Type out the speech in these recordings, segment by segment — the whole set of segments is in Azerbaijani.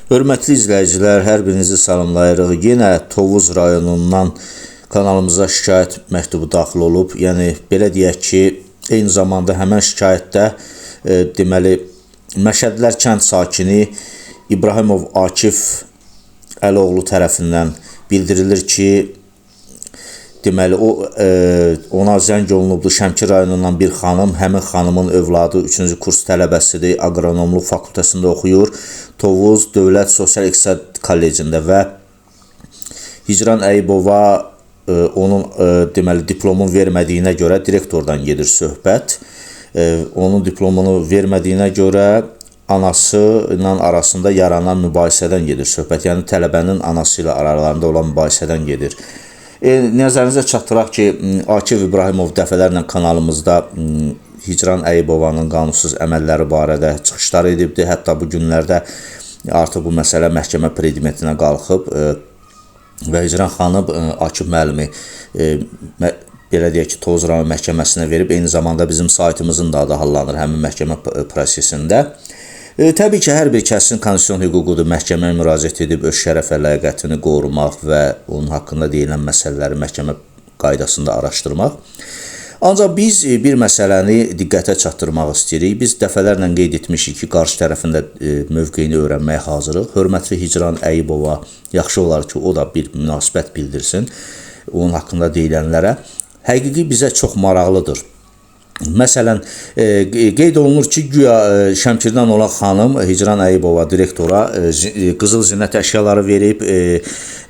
Hörmətli izləyicilər, hər birinizi salamlayırıq. Yenə Tovuz rayonundan kanalımıza şikayət məktubu daxil olub. Yəni, belə deyək ki, eyni zamanda həmən şikayətdə deməli, Məşədlər kənd sakini İbrahimov Akif Əloğlu tərəfindən bildirilir ki, deməli, ona zəng olunubdu. Şəmkir rayonundan bir xanım, həmin xanımın övladı 3-cü kurs tələbəsidir, aqronomluq fakültəsində oxuyur. Tovuz Dövlət Sosial İqtisad Kollecində və Hicran Əyibova onun deməli diplomun vermədiyinə görə direktordan gedir söhbət. Onun diplomunu vermədiyinə görə anası ilə arasında yaranan mübahisədən gedir söhbət. Yəni tələbənin anası ilə aralarında olan mübahisədən gedir. Nəzərinizə çatdıraq ki, Akif İbrahimov dəfələrlə kanalımızda Hicran Əyibovanın qanunsuz əməlləri barədə çıxışlar edibdir. Hətta bu günlərdə artıq bu məsələ məhkəmə predimentinə qalxıb və Hicran xanım Akif müəllimi belə deyək ki, Tovuz rayon məhkəməsinə verib, eyni zamanda bizim saytımızın da adı hallanır həmin məhkəmə prosesində. Təbii ki, hər bir kəsin konstitusion hüququdur məhkəməyə müraciət edib öz şərəf və ləyaqətini qorumaq və onun haqqında deyilən məsələləri məhkəmə qaydasında araşdırmaq. Ancaq biz bir məsələni diqqətə çatdırmaq istəyirik. Biz dəfələrlə qeyd etmişik ki, qarşı tərəfində mövqeyini öyrənməyə hazırıq. Hörmətli Hicran Əyibova, yaxşı olar ki, o da bir münasibət bildirsin onun haqqında deyilənlərə. Həqiqi bizə çox maraqlıdır. Məsələn, qeyd olunur ki, güya Şəmkirdən olan xanım Hicran Əyibova direktora qızıl zinət əşyaları verib,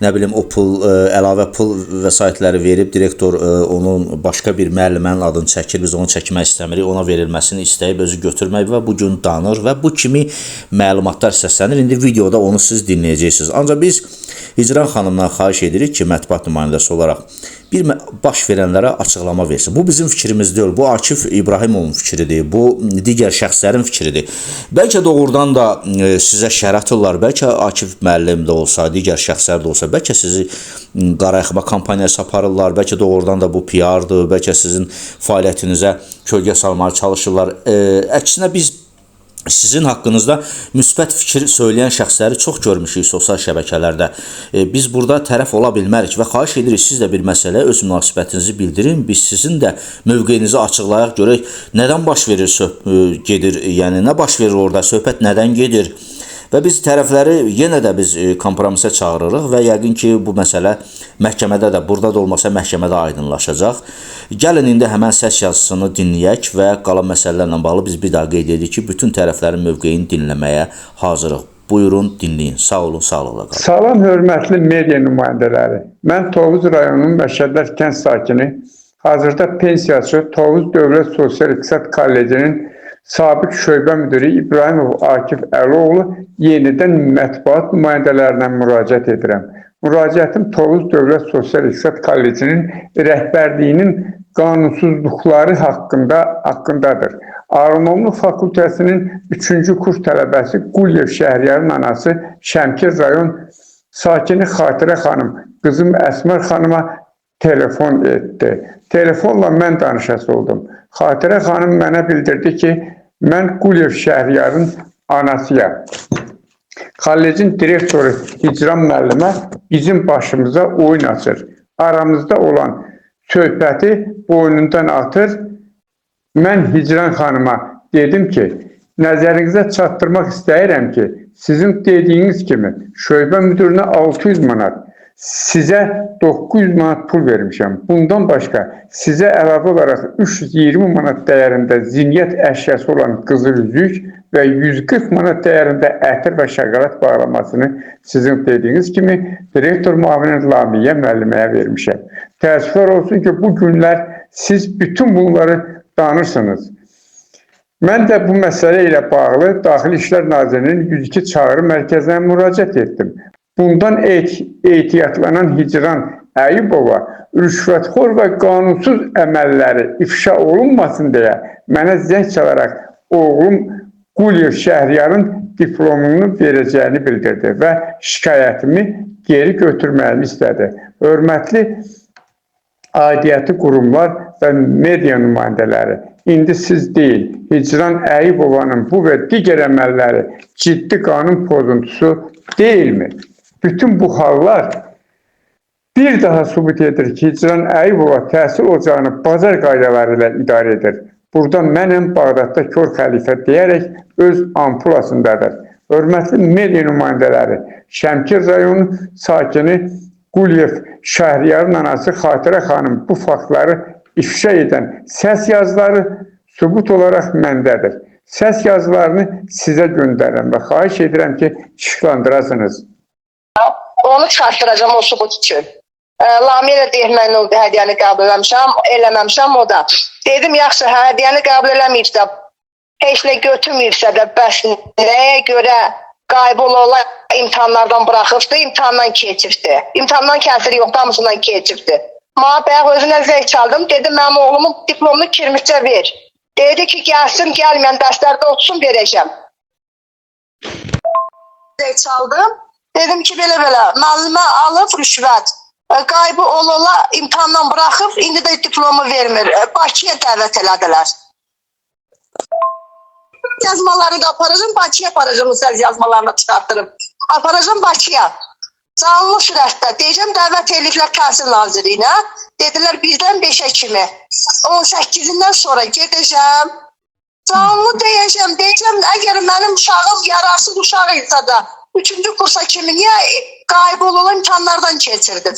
nə bilim, o pul, əlavə pul vəsaitləri verib, direktor onun başqa bir müəllimənin adını çəkir, biz onu çəkmək istəmirik, ona verilməsini istəyib, özü götürmək və bugün danır və bu kimi məlumatlar səslənir. İndi videoda onu siz dinləyəcəksiniz. Ancaq biz Hicran xanımdan xahiş edirik ki, mətbuat nümayəndəsi olaraq bir baş verənlərə açıqlama versin. Bu bizim fikrimiz deyil, bu Akif İbrahimovun fikridir, bu digər şəxslərin fikridir. Bəlkə doğrudan da sizə şər atırlar, bəlkə Akif müəllim də olsa, digər şəxslər də olsa, bəlkə sizi qarayıxma kampaniyası aparırlar, bəlkə doğrudan da bu PR-dır, bəlkə sizin fəaliyyətinizə kölgə salmağa çalışırlar. Əksinə biz sizin haqqınızda müsbət fikir söyləyən şəxsləri çox görmüşük sosial şəbəkələrdə. Biz burada tərəf ola bilmərik və xahiş edirik, siz də bir məsələyə öz münasibətinizi bildirin. Biz sizin də mövqeyinizi açıqlayaq, görək nədən baş verir, gedir, yəni nə baş verir orada, söhbət nədən gedir. Və biz tərəfləri yenə də biz kompromisə çağırırıq və yəqin ki, bu məsələ məhkəmədə də, burada da olmasa məhkəmədə aydınlaşacaq. Gəlin indi həmən səs yazısını dinləyək və qalan məsələlərlə bağlı biz bir daha qeyd edirik ki, bütün tərəflərin mövqeyini dinləməyə hazırıq. Buyurun, dinləyin. Sağ olun, sağlıqla qalın. Salam, hörmətli media nümayəndələri. Mən Tovuz rayonunun Məşədlər kənd sakini, hazırda pensiyaçı Tovuz Dövlət Sosial İqtisad Kollecinin sabiq şöbə müdürü İbrahimov Akif Əloğlu yenidən mətbuat nümayəndələrinə müraciət edirəm. Müraciətim Tovuz Dövlət Sosial İqtisad Kollecinin rəhbərliyinin qanunsuzluqları haqqındadır. Aqronomluq fakültəsinin 3-cü kurs tələbəsi Qulyev Şəhriyarın anası Şəmkir rayon sakini Xatirə xanım qızım Əsmər xanıma telefon etdi. Telefonla mən danışası oldum. Xatirə xanım mənə bildirdi ki, mən Qulyev Şəhriyarın anasıyam. Kollecin direktoru Hicran müəllimə bizim başımıza oyun açır. Aramızda olan söhbəti boynundan atır. Mən Hicran xanıma dedim ki, nəzərinizə çatdırmaq istəyirəm ki, sizin dediyiniz kimi şöbə müdürünə 600 manat, sizə 900 manat pul vermişəm. Bundan başqa sizə əlavə olaraq 320 manat dəyərində zinniyyət əşyası olan qızıl üzük və 140 manat dəyərində ətir və şokolad bağlamasını sizin dediyiniz kimi direktor müavini Lamiyə müəlliməyə vermişəm. Təəssüflər olsun ki, bu günlər siz bütün bunları danırsınız. Mən də bu məsələ ilə bağlı Daxili İşlər Nazirliyinin 102 çağrı mərkəzinə müraciət etdim. Bundan ehtiyatlanan Hicran Əyibova rüşvətxor və qanunsuz əməlləri ifşa olunmasın deyə mənə zəng çalaraq oğlum Qulyev Şəhriyarın diplomunu verəcəyini bildirdi və şikayətimi geri götürməyimi istədi. Hörmətli aidiyyəti qurumlar və media nümayəndələri, indi siz deyil, Hicran Əyibovanın bu və digər əməlləri ciddi qanun pozuntusu deyilmi? Bütün bu hallar bir daha sübut edir ki, Hicran Əyibova təhsil ocağını bazar qaydaları ilə idarə edir. Burada mənəm Bağdadda kör xəlifə deyərək öz ampulasındadır. Hörmətli media nümayəndələri, Şəmkir rayonu sakini Quliyev Şəhriyarın anası Xatirə xanım bu faktları ifşa edən səs yazıları sübut olaraq məndədir. Səs yazılarını sizə göndərirəm və xahiş edirəm ki, işıqlandırasınız. Onu çıxartdıracağım o sübut üçün. Lamiyə deyir, mən o hədiyyəni qəbul eləməmişəm o da. Dedim, yaxşı, hədiyyəni qəbul eləməyibsə, heç nə götürməyibsə də, bəs nəyə görə qaybola imtahanlardan buraxıbdı, imtahandan keçibdi. İmtahandan kəsiri yoxdur, hamısından keçibdi. Mənə bayaq özünə zəng çaldım, dedim, mənim oğlumun diplomunu kirmişcə ver. Dedi ki, gəlsin, gəlməyən dərslərdə otursun, verəcəm. Zəng çaldım, dedim ki, belə-belə, müəllimə alıb rüşvət. Qaybı ola imtahandan buraxıb, indi də diplomu vermir. Bakıya dəvət elədilər. Yazmaları da aparacağım, Bakıya aparacağım, söz yazmalarını çıxartdırıb. Aparacağım Bakıya. Canlı sürətdə. Deyəcəm, dəvət eləyiblər Təhsil Nazirliyinə. Dedilər, 1-dən 5-ə kimi. 18-dən sonra gedəcəm. Canlı deyəcəm, əgər mənim uşağım yararsız uşaq isə da 3-cü kursa kimi niyə qayb olan imtahanlardan keçirdi?